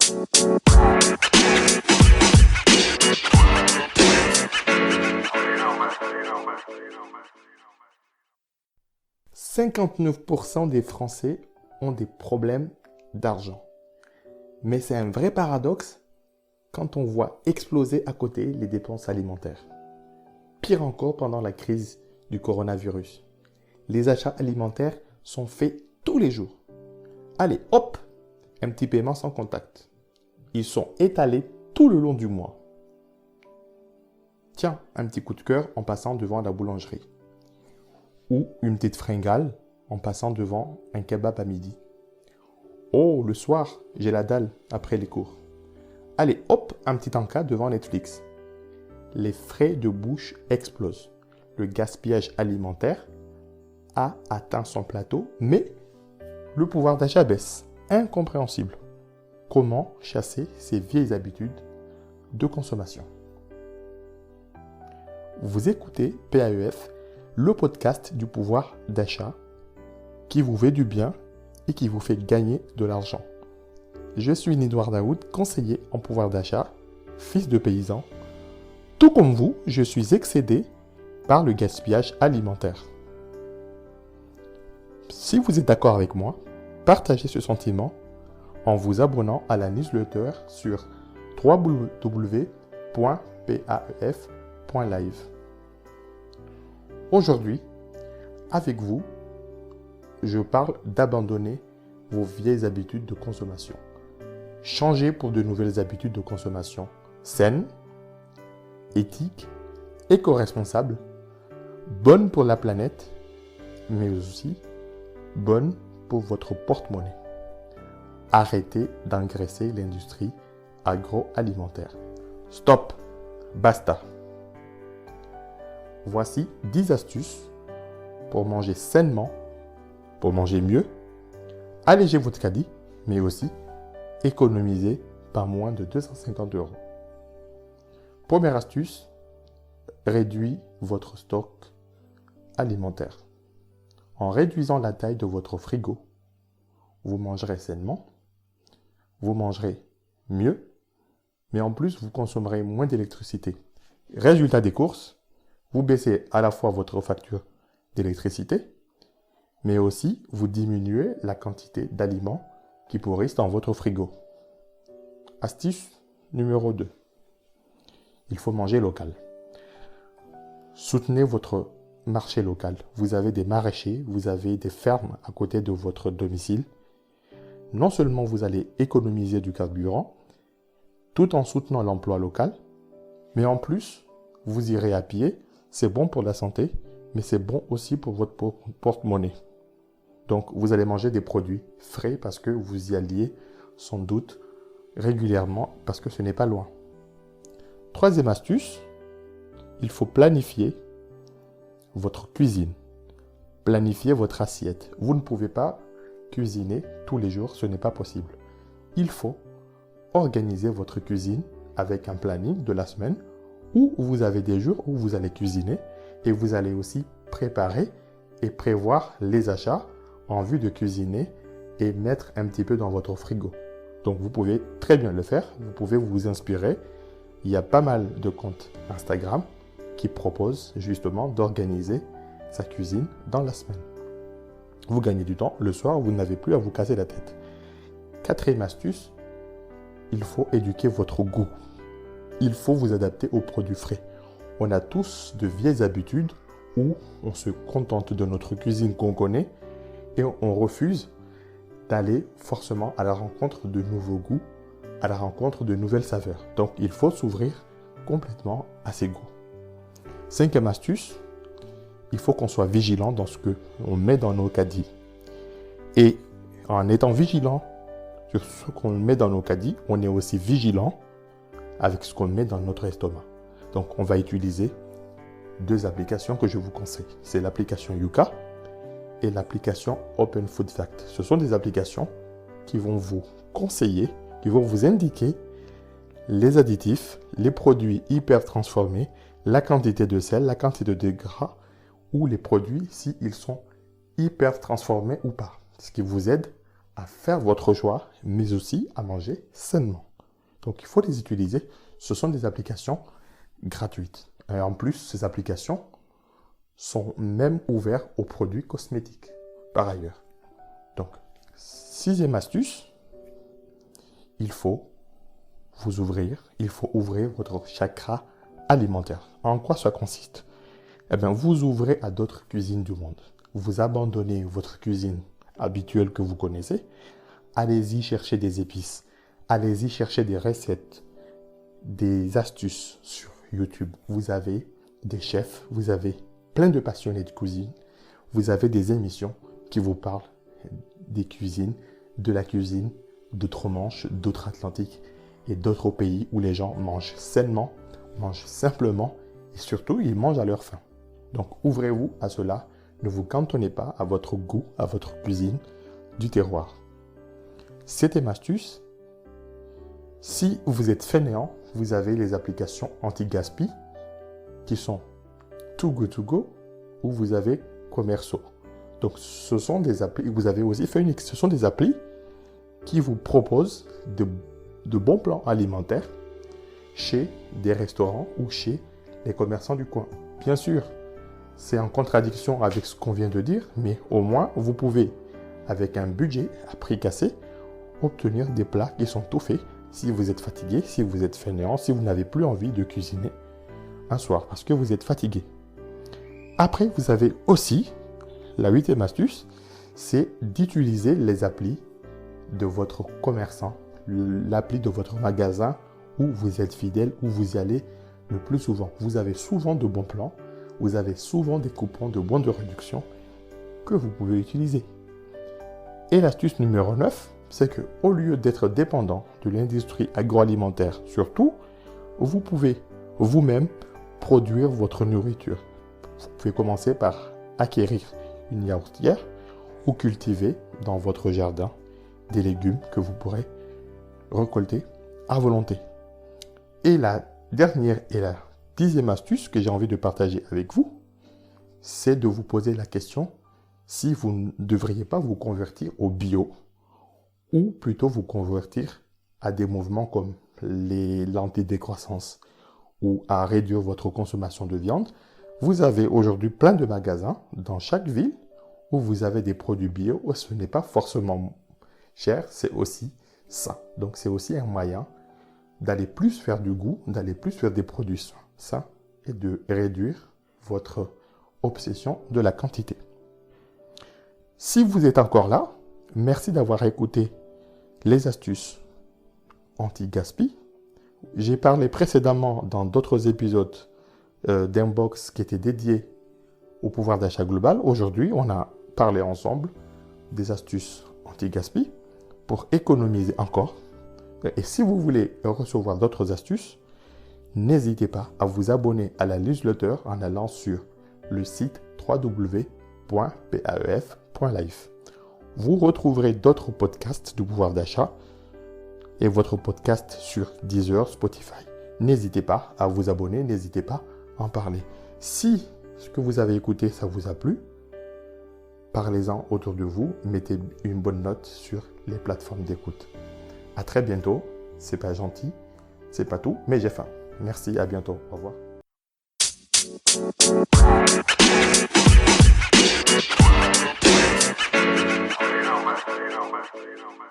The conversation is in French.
« 59% des Français ont des problèmes d'argent. Mais c'est un vrai paradoxe quand on voit exploser à côté les dépenses alimentaires. Pire encore pendant la crise du coronavirus. Les achats alimentaires sont faits tous les jours. Allez, hop, un petit paiement sans contact. Ils sont étalés tout le long du mois. Tiens, un petit coup de cœur en passant devant la boulangerie. Ou une petite fringale en passant devant un kebab à midi. Oh, le soir, j'ai la dalle après les cours. Allez, hop, un petit encas devant Netflix. Les frais de bouche explosent. Le gaspillage alimentaire a atteint son plateau, mais le pouvoir d'achat baisse. Incompréhensible. Comment chasser ces vieilles habitudes de consommation? Vous écoutez PAEF, le podcast du pouvoir d'achat qui vous fait du bien et qui vous fait gagner de l'argent. Je suis Nidouard Daoud, conseiller en pouvoir d'achat, fils de paysan. Tout comme vous, je suis excédé par le gaspillage alimentaire. Si vous êtes d'accord avec moi, partagez ce sentiment en vous abonnant à la newsletter sur www.paef.live. Aujourd'hui, avec vous, je parle d'abandonner vos vieilles habitudes de consommation. Changer pour de nouvelles habitudes de consommation saines, éthiques, éco-responsables, bonnes pour la planète, mais aussi bonnes pour votre porte-monnaie. Arrêtez d'engraisser l'industrie agroalimentaire. Stop! Basta! Voici 10 astuces pour manger sainement, pour manger mieux, alléger votre caddie, mais aussi économiser par moins de 250 €. Première astuce, réduisez votre stock alimentaire. En réduisant la taille de votre frigo, vous mangerez sainement, vous mangerez mieux, mais en plus vous consommerez moins d'électricité. Résultat des courses, vous baissez à la fois votre facture d'électricité, mais aussi vous diminuez la quantité d'aliments qui pourrissent dans votre frigo. Astuce numéro 2. Il faut manger local. Soutenez votre marché local. Vous avez des maraîchers, vous avez des fermes à côté de votre domicile. Non seulement vous allez économiser du carburant, tout en soutenant l'emploi local, mais en plus, vous irez à pied. C'est bon pour la santé, mais c'est bon aussi pour votre porte-monnaie. Donc, vous allez manger des produits frais parce que vous y alliez sans doute régulièrement parce que ce n'est pas loin. Troisième astuce, il faut planifier votre cuisine. Planifiez votre assiette. Vous ne pouvez pas cuisiner tous les jours, ce n'est pas possible. Il faut organiser votre cuisine avec un planning de la semaine où vous avez des jours où vous allez cuisiner et vous allez aussi préparer et prévoir les achats en vue de cuisiner et mettre un petit peu dans votre frigo. Donc vous pouvez très bien le faire, vous pouvez vous inspirer. Il y a pas mal de comptes Instagram qui proposent justement d'organiser sa cuisine dans la semaine. Vous gagnez du temps, le soir vous n'avez plus à vous casser la tête. Quatrième astuce, il faut éduquer votre goût. Il faut vous adapter aux produits frais. On a tous de vieilles habitudes où on se contente de notre cuisine qu'on connaît et on refuse d'aller forcément à la rencontre de nouveaux goûts, à la rencontre de nouvelles saveurs. Donc, il faut s'ouvrir complètement à ces goûts. Cinquième astuce, il faut qu'on soit vigilant dans ce qu'on met dans nos caddies. Et en étant vigilant sur ce qu'on met dans nos caddies, on est aussi vigilant avec ce qu'on met dans notre estomac. Donc, on va utiliser deux applications que je vous conseille. C'est l'application Yuka et l'application Open Food Fact. Ce sont des applications qui vont vous conseiller, qui vont vous indiquer les additifs, les produits hyper transformés, la quantité de sel, la quantité de gras ou les produits s'ils sont hyper transformés ou pas. Ce qui vous aide à faire votre choix, mais aussi à manger sainement. Donc, il faut les utiliser. Ce sont des applications gratuites. Et en plus, ces applications sont même ouvertes aux produits cosmétiques, par ailleurs. Donc, 6e astuce, il faut ouvrir votre chakra alimentaire. En quoi ça consiste? Eh bien, vous ouvrez à d'autres cuisines du monde. Vous abandonnez votre cuisine habituelle que vous connaissez. Allez-y chercher des épices. Allez-y chercher des recettes, des astuces sur YouTube. Vous avez des chefs, vous avez plein de passionnés de cuisine. Vous avez des émissions qui vous parlent des cuisines, de la cuisine d'outre-Manche, d'outre-Atlantique et d'autres pays où les gens mangent sainement, mangent simplement et surtout, ils mangent à leur faim. Donc, ouvrez-vous à cela. Ne vous cantonnez pas à votre goût, à votre cuisine du terroir. 7e astuce, si vous êtes fainéant, vous avez les applications anti-gaspi qui sont Too Good To Go ou vous avez Commerceau. Donc, ce sont des applis, vous avez aussi Phoenix, ce sont des applis qui vous proposent de bons plans alimentaires chez des restaurants ou chez les commerçants du coin. Bien sûr, c'est en contradiction avec ce qu'on vient de dire, mais au moins, vous pouvez, avec un budget à prix cassé, obtenir des plats qui sont tout faits si vous êtes fatigué, si vous êtes fainéant, si vous n'avez plus envie de cuisiner un soir parce que vous êtes fatigué. Après, vous avez aussi, la 8e astuce, c'est d'utiliser les applis de votre commerçant, l'appli de votre magasin où vous êtes fidèle, où vous y allez le plus souvent. Vous avez souvent de bons plans, vous avez souvent des coupons de bons de réduction que vous pouvez utiliser. Et l'astuce numéro 9, c'est qu'au lieu d'être dépendant de l'industrie agroalimentaire, surtout, vous pouvez vous-même produire votre nourriture. Vous pouvez commencer par acquérir une yaourtière ou cultiver dans votre jardin des légumes que vous pourrez récolter à volonté. Et la dernière et la 10e astuce que j'ai envie de partager avec vous, c'est de vous poser la question si vous ne devriez pas vous convertir au bio ou plutôt vous convertir à des mouvements comme l'antidécroissance ou à réduire votre consommation de viande. Vous avez aujourd'hui plein de magasins dans chaque ville où vous avez des produits bio où ce n'est pas forcément cher, c'est aussi sain. Donc c'est aussi un moyen d'aller plus faire du goût, d'aller plus faire des produits sains et de réduire votre obsession de la quantité. Si vous êtes encore là, merci d'avoir écouté les astuces anti-gaspi. J'ai parlé précédemment dans d'autres épisodes d'un box qui était dédié au pouvoir d'achat global. Aujourd'hui, on a parlé ensemble des astuces anti-gaspi pour économiser encore. Et si vous voulez recevoir d'autres astuces, n'hésitez pas à vous abonner à la newsletter en allant sur le site www.paef.life. Vous retrouverez d'autres podcasts du pouvoir d'achat et votre podcast sur Deezer, Spotify. N'hésitez pas à vous abonner, n'hésitez pas à en parler. Si ce que vous avez écouté, ça vous a plu, parlez-en autour de vous, mettez une bonne note sur les plateformes d'écoute. À très bientôt, c'est pas gentil, c'est pas tout, mais j'ai faim. Merci, à bientôt, au revoir. You know, man.